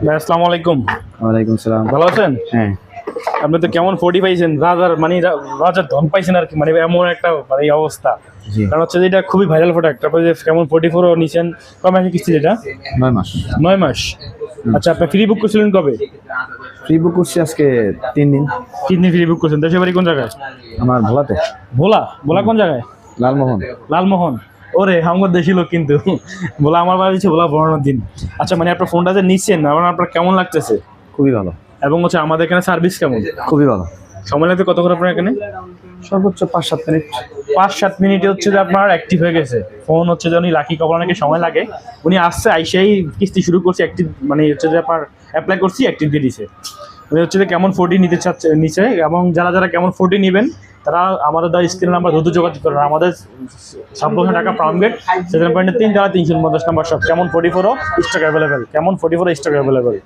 ভাই আসসালামু আলাইকুম। ওয়ালাইকুম সালাম। ভালো আছেন? হ্যাঁ, আপনি তো কেমন 40 পাইছেন, রাজার মানে রাজার ধন পাইছেন আর কি, মানে এমন একটা মানে এই অবস্থা। জি। কারণ হচ্ছে যে এটা খুবই ভাইরাল প্রোডাক্ট। তারপরে যে কেমন 44ও নিছেন, কয় মাসে কিস্তি যেটা? 9 মাস। 9 মাস। আচ্ছা, আপনি ফ্রি বুক করছিলেন কবে? ফ্রি বুক করছি আজকে 3 দিন। 3 দিন ফ্রি বুক করছেন। দেশের বাড়ি কোন জায়গায়? আমার ভোলাতে। ভোলা? ভোলা কোন জায়গায়? লালমোহন। লালমোহন। ওরে আমার দেশি লোক কিন্তু। ভোলা আমার বাড়ি হচ্ছে ভোলা বড়ানোর দিন। আচ্ছা, মানে আপনার ফোনটা যে নিচ্ছেন আপনার কেমন লাগতেছে? খুবই ভালো। এবং হচ্ছে আমাদের এখানে সার্ভিস কেমন? খুবই ভালো। সময় লাগতে কত করে আপনার এখানে? সর্বোচ্চ 5-7 মিনিট। 5-7 মিনিটে হচ্ছে যে আপনার অ্যাক্টিভ হয়ে গেছে ফোন। হচ্ছে যে উনি লাকি কপাল, অনেকে সময় লাগে। উনি আসছে, আইসেই কিস্তি শুরু করছে, অ্যাক্টিভ মানে হচ্ছে যে আপনার অ্যাপ্লাই করছি, অ্যাক্টিভ দিয়ে দিছে। উনি হচ্ছে যে কেমন 40 নিতে চাচ্ছে নিচে, এবং যারা যারা কেমন 40 নেবেন তারা আমাদের দ্বারা স্ক্রিন নাম্বার দ্রুত যোগাযোগ করেন। আমাদের 26 টাকা ফার্ম গেট 7.3 দ্বারা 350 নাম্বার সব কেমন 44ও স্টক অ্যাভেলেবেল। কেমন 44 স্টক অ্যাভেলেবেল।